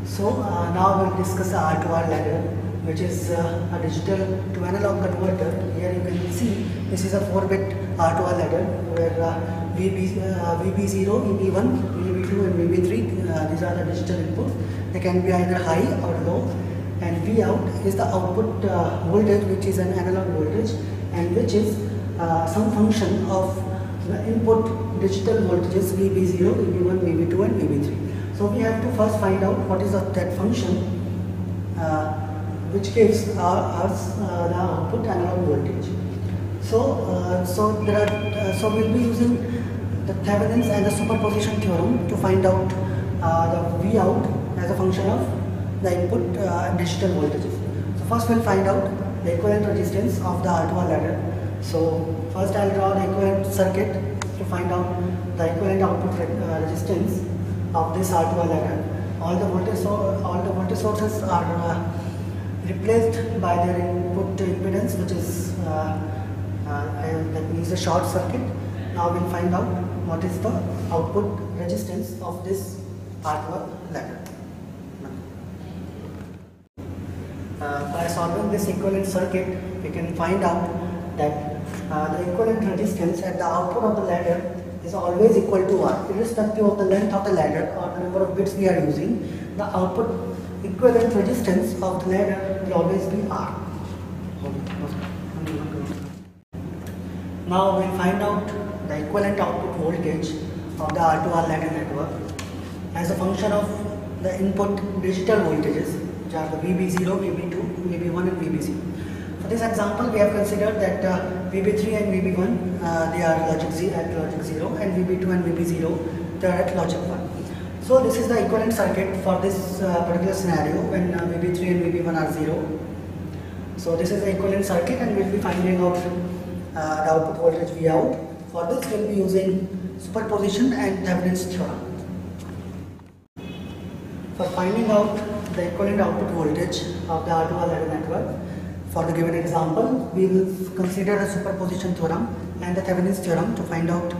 Now we'll discuss the R2R ladder, which is a digital to analog converter. Here you can see this is a 4-bit R2R ladder where VB0, VB1, VB2 and VB3, these are the digital inputs. They can be either high or low, and Vout is the output voltage, which is an analog voltage and which is some function of the input digital voltages VB0, VB1, VB2 and VB3. So we have to first find out what is that function which gives us the output analog voltage. So we'll be using the Thevenin's and the superposition theorem to find out the Vout as a function of the input digital voltages. So first we'll find out the equivalent resistance of the R2R ladder. So first I'll draw the equivalent circuit to find out the equivalent output resistance of this R2R ladder. All the voltage sources are replaced by their input impedance, which is that means a short circuit. Now we'll find out what is the output resistance of this R2R ladder. By solving this equivalent circuit, we can find out that the equivalent resistance at the output of the ladder is always equal to R, irrespective of the length of the ladder or the number of bits we are using. The output equivalent resistance of the ladder will always be R. Now we'll find out the equivalent output voltage of the R2R ladder network as a function of the input digital voltages, which are the VB0, VB2, VB1 and VB0. For this example, we have considered that VB3 and VB1 they are at logic 0, and VB2 and VB0 they are at logic 1. So this is the equivalent circuit for this particular scenario when VB3 and VB1 are 0. So this is the equivalent circuit, and we will be finding out the output voltage Vout. For this we will be using superposition and Thevenin's theorem. For finding out the equivalent output voltage of the R2R ladder network, for the given example, we will consider the superposition theorem and the Thevenin's theorem to find out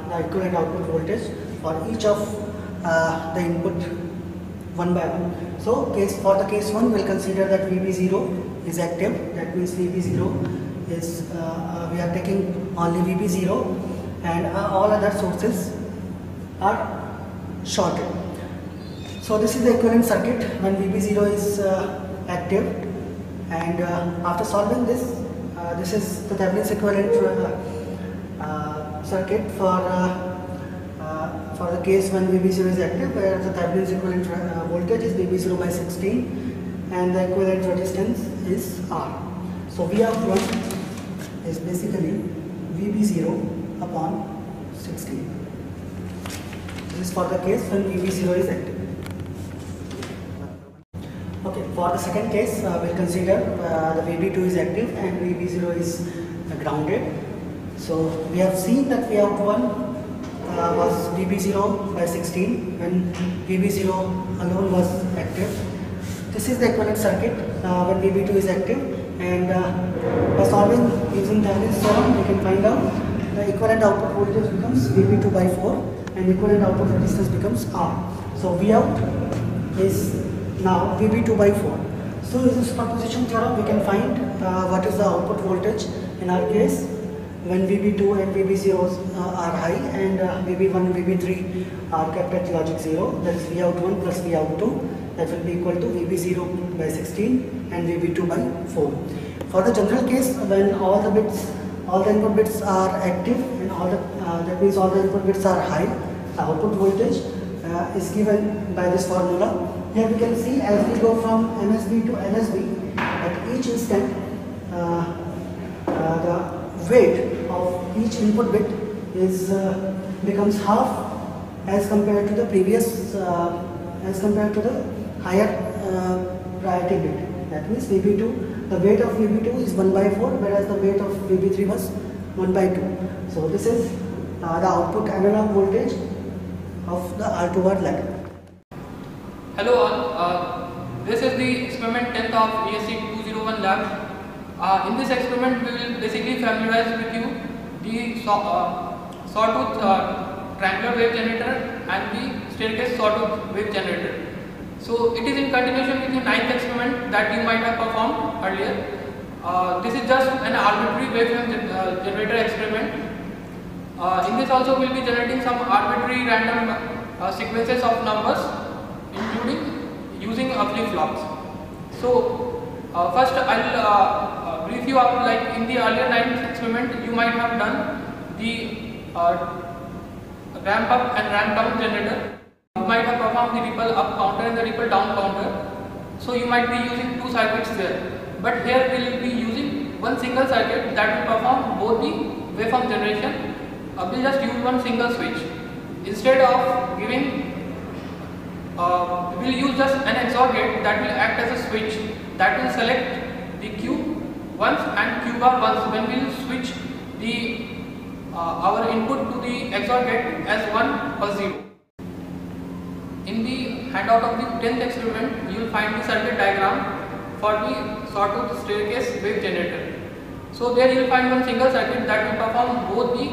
the equivalent output voltage for each of the input one by one. So for the case 1, we will consider that VB0 is active. That means VB0 is, we are taking only VB0 and all other sources are shorted. So this is the equivalent circuit when VB0 is active. And after solving this, this is the Thevenin's equivalent circuit for the case when VB0 is active, where the Thevenin's equivalent voltage is VB0 by 16 and the equivalent resistance is R. So Vout1 is basically VB0 upon 16. This is for the case when VB0 is active. Okay, for the second case, we'll consider the VB2 is active and VB0 is grounded. So we have seen that Vout1 was VB0 by 16 when VB0 alone was active. This is the equivalent circuit when VB2 is active, and by solving using Thevenin's theorem, we can find out the equivalent output voltage becomes VB2 by 4 and equivalent output resistance becomes R. So Vout is now VB2 by 4. So using superposition theorem, we can find what is the output voltage in our case when VB2 and VB0 are high and VB1 and VB3 are kept at logic 0. That is Vout1 plus Vout2. That will be equal to VB0 by 16 and VB2 by 4. For the general case, when all the input bits are active and that means all the input bits are high, the output voltage is given by this formula. Here we can see as we go from MSB to LSB, at each instant the weight of each input bit is becomes half as compared to the previous as compared to the higher priority bit. That means VB2, the weight of VB2 is 1 by 4, whereas the weight of VB3 was 1 by 2. So this is the output analog voltage of the R2R ladder. Hello all, this is the experiment 10th of ESC201 Lab. In this experiment we will basically familiarize with you the sawtooth triangular wave generator and the staircase sawtooth wave generator. So it is in continuation with the 9th experiment that you might have performed earlier. This is just an arbitrary waveform generator experiment. In this also we will be generating some arbitrary random sequences of numbers, including using flip-flops. So first I will brief you up, like in the earlier 9th experiment you might have done the ramp up and ramp down generator. You might have performed the ripple up counter and the ripple down counter. So you might be using two circuits there. But here we will be using one single circuit that will perform both the waveform generation. We will just use one single switch. Instead of giving, we will use just an XOR gate that will act as a switch that will select the Q once and Q bar once when we will switch the our input to the XOR gate as 1 or 0. In the handout of the 10th experiment, you will find the circuit diagram for the sawtooth staircase wave generator. So there you will find one single circuit that will perform both the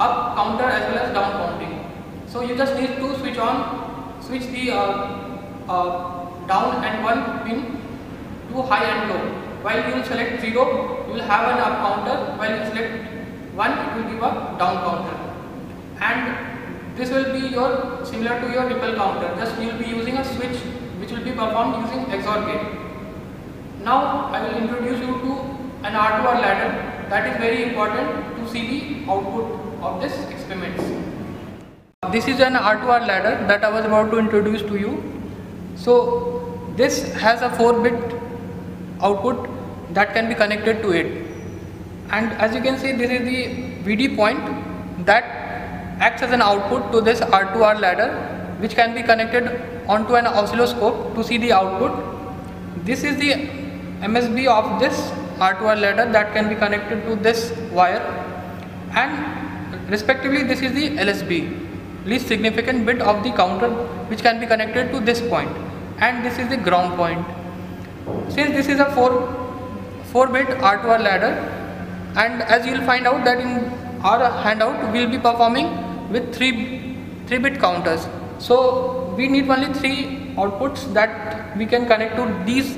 up counter as well as down counting. So you just need to switch the down and 1 pin to high and low. While you will select 0, you will have an up counter. While you select 1, it will give a down counter. And this will be similar to your ripple counter, just you will be using a switch which will be performed using XOR gate. Now I will introduce you to an R2R ladder that is very important to see the output of this experiment. This is an R2R ladder that I was about to introduce to you. So this has a 4-bit output that can be connected to it. And as you can see, this is the VD point that acts as an output to this R2R ladder, which can be connected onto an oscilloscope to see the output. This is the MSB of this R2R ladder that can be connected to this wire, and respectively this is the LSB, least significant bit of the counter, which can be connected to this point, and this is the ground point. Since this is a 4-bit R2R ladder, and as you will find out that in our handout we will be performing with 3-bit counters. So we need only 3 outputs that we can connect to these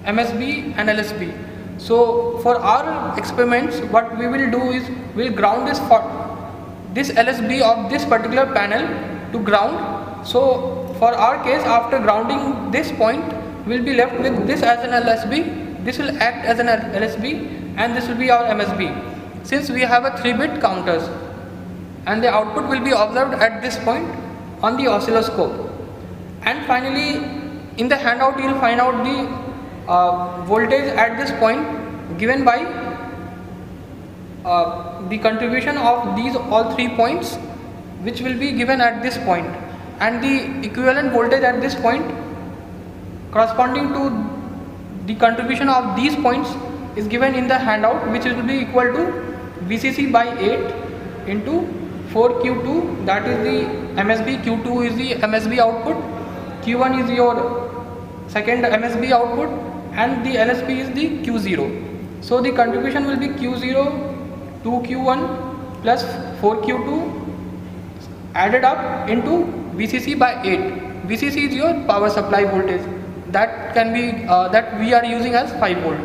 MSB and LSB. So for our experiments, what we will do is we will ground this LSB of this particular panel to ground. So for our case, after grounding this point, we will be left with this as an LSB, this will act as an LSB, and this will be our MSB. Since we have a 3-bit counters, and the output will be observed at this point on the oscilloscope. And finally, in the handout you will find out the voltage at this point given by the contribution of these all 3 points, which will be given at this point, and the equivalent voltage at this point corresponding to the contribution of these points is given in the handout, which will be equal to VCC by 8 into 4Q2, that is the MSB, Q2 is the MSB output, Q1 is your second MSB output, and the LSB is the Q0. So the contribution will be Q0 2Q1 plus 4Q2 added up into VCC by 8. VCC is your power supply voltage that can be that we are using as 5 volt.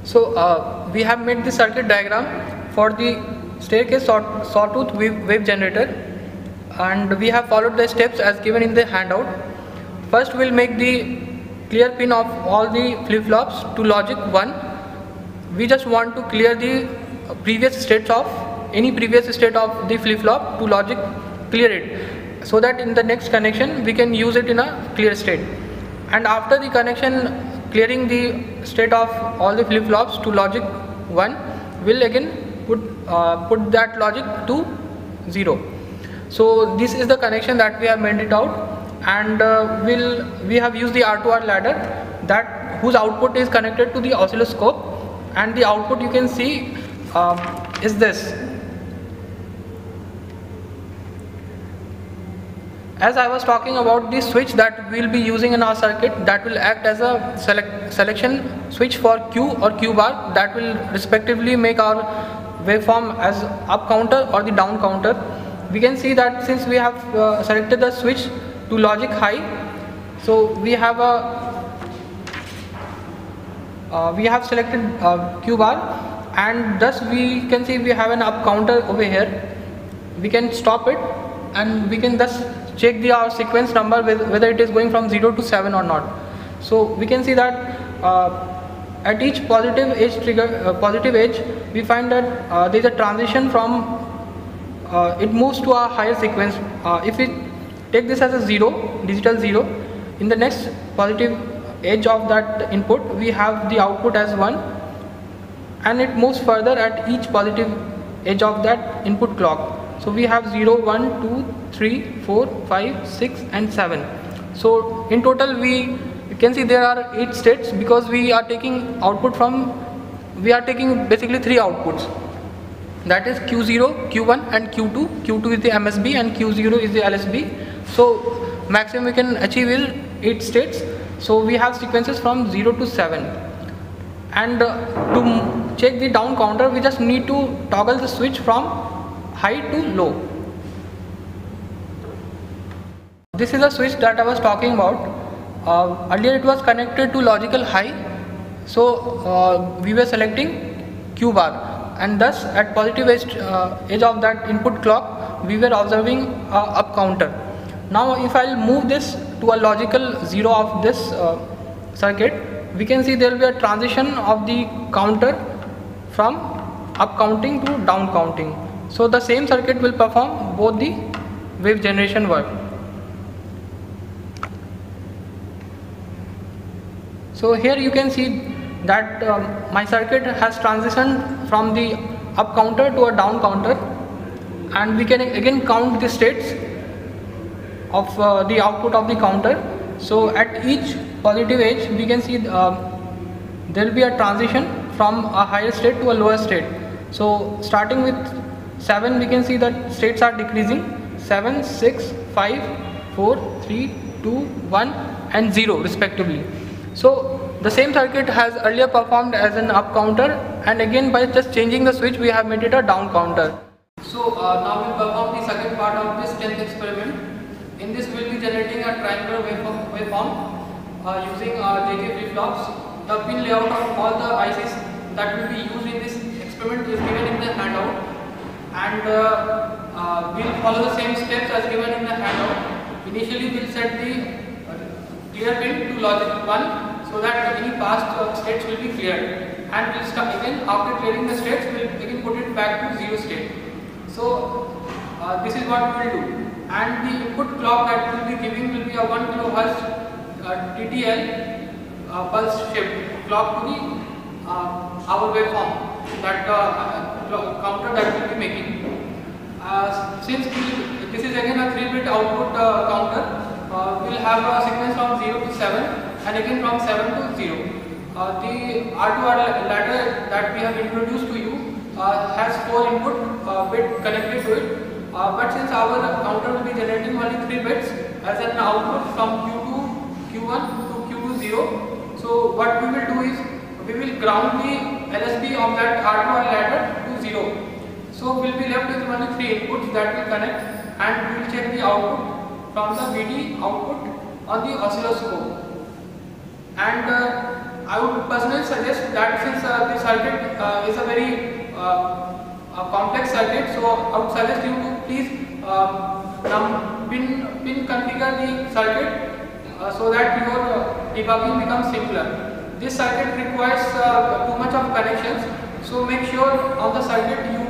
So we have made the circuit diagram for the staircase sawtooth wave generator, and we have followed the steps as given in the handout. First we will make the clear pin of all the flip-flops to logic 1. We just want to clear the previous states of any previous state of the flip-flop to logic clear it, so that in the next connection we can use it in a clear state. And after the connection clearing the state of all the flip-flops to logic 1, we'll again put that logic to 0. So this is the connection that we have made it out, and we have used the R2R ladder whose output is connected to the oscilloscope, and the output you can see is this. As I was talking about the switch that we will be using in our circuit, that will act as a selection switch for Q or Q bar, that will respectively make our waveform as up counter or the down counter. we can see that since we have selected the switch to logic high, so we have selected Q bar, and thus we can see we have an up counter over here. We can stop it and we can thus check our sequence number whether it is going from 0 to 7 or not. So we can see that at each positive edge we find that there is a transition from it moves to a higher sequence. If we take this as a 0, digital 0, in the next positive edge of that input we have the output as 1, and it moves further at each positive edge of that input clock. So we have 0, 1, 2, 3, 4, 5, 6 and 7. So in total you can see there are 8 states, because we are taking basically 3 outputs, that is Q0, Q1 and Q2. Q2 is the MSB and Q0 is the LSB. So maximum we can achieve is 8 states. So we have sequences from 0 to 7, and to check the down counter we just need to toggle the switch from high to low. This is a switch that I was talking about. Earlier it was connected to logical high, so we were selecting Q bar, and thus at positive edge of that input clock we were observing up counter. Now if I'll move this to a logical 0 of this circuit, we can see there will be a transition of the counter from up counting to down counting. So the same circuit will perform both the wave generation work. So here you can see that my circuit has transitioned from the up counter to a down counter, and we can again count the states of the output of the counter. So at each positive edge we can see there will be a transition from a higher state to a lower state. So starting with 7 we can see that states are decreasing, 7, 6, 5, 4, 3, 2, 1 and 0 respectively. So the same circuit has earlier performed as an up counter, and again by just changing the switch we have made it a down counter. So now we will perform the second part of this 10th experiment. In this we will be generating a triangular waveform using JK flip-flops. The pin layout of all the ICs that will be used in this experiment is given in the handout, and we will follow the same steps as given in the handout. Initially we will set the clear pin to logic 1 so that any past states will be cleared, and we will start again after clearing the states we will again put it back to 0 state. So this is what we will do, and the input clock that we will be giving will be a 1 kHz TTL pulse shift clock to the our waveform, that counter that we will be making. Since this is again a 3-bit output counter, we will have a sequence from 0 to 7 and again from 7 to 0. The R2R ladder that we have introduced to you has 4 input bit connected to it, but since our counter will be generating only 3 bits as an output from Q2, Q1 to Q2 0, so what we will do is we will ground the LSB of that R2R ladder to 0. So we will be left with only 3 inputs that will connect, and we will check the output from the VD output on the oscilloscope. And I would personally suggest that since the circuit is a very complex circuit, so I would suggest you to please pin configure the circuit so that your debugging becomes simpler. This circuit requires too much of connections, so make sure on the circuit you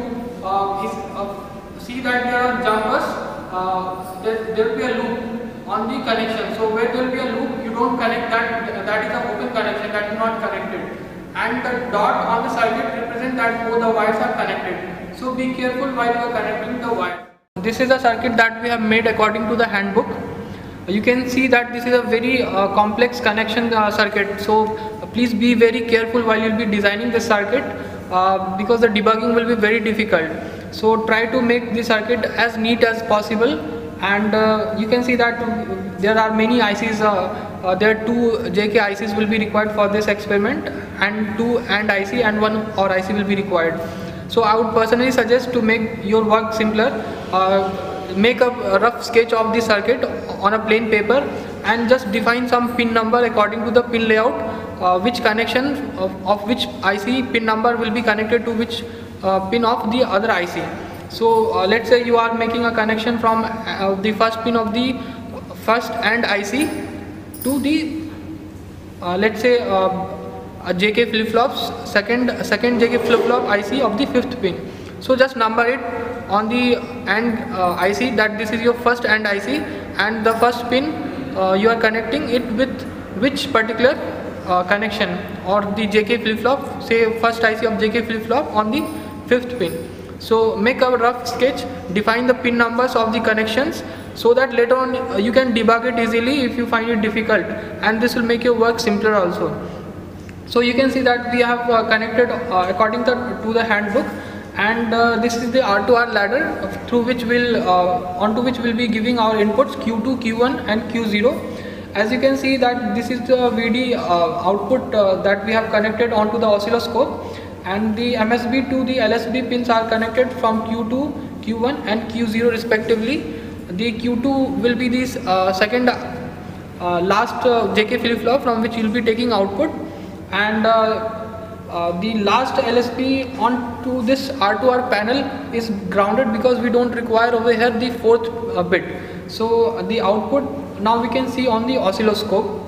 see that there are jumpers, there will be a loop on the connection. So where there will be a loop, you don't connect that is an open connection, that is not connected, and the dot on the circuit represents that both the wires are connected. So be careful while you are connecting the wire. This is a circuit that we have made according to the handbook. You can see that this is a very complex connection circuit, so please be very careful while you will be designing the circuit because the debugging will be very difficult. So try to make the circuit as neat as possible, and you can see that there are many ICs, there are 2 JK ICs will be required for this experiment, and 2 AND IC and 1 OR IC will be required. So I would personally suggest to make your work simpler, make a rough sketch of the circuit on a plain paper and just define some pin number according to the pin layout, which connection of which IC pin number will be connected to which pin of the other IC. So let's say you are making a connection from the first pin of the first AND IC to the let's say a JK flip-flops second JK flip-flop IC of the fifth pin. So just number it on the AND IC that this is your first AND IC, and the first pin you are connecting it with which particular connection, or the JK flip-flop, say first IC of JK flip-flop on the fifth pin. So make a rough sketch, define the pin numbers of the connections, so that later on you can debug it easily if you find it difficult, and this will make your work simpler also. So you can see that we have connected according to the handbook, and this is the R2R ladder through which onto which we'll be giving our inputs Q2, Q1 and Q0. As you can see that this is the VD output that we have connected onto the oscilloscope, and the MSB to the LSB pins are connected from Q2, Q1 and Q0 respectively. The Q2 will be this second last JK flip-flop from which you will be taking output, and the last LSB onto this R2R panel is grounded because we don't require over here the fourth bit. So the output now we can see on the oscilloscope.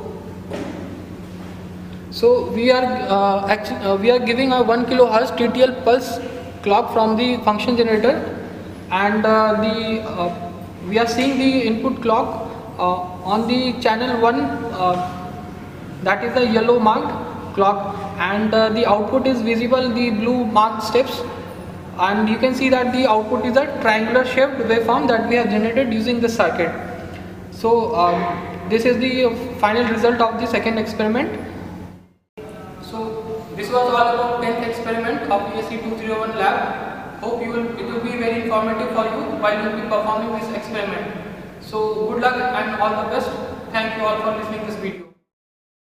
So we are giving a 1 kHz TTL pulse clock from the function generator, and we are seeing the input clock on the channel 1, that is the yellow marked clock, and the output is visible, the blue marked steps, and you can see that the output is a triangular shaped waveform that we have generated using this circuit. So this is the final result of the second experiment. So this was all about 10th experiment of ESC201 lab. Hope it will be very informative for you while you will be performing this experiment. So good luck and all the best. Thank you all for listening to this video.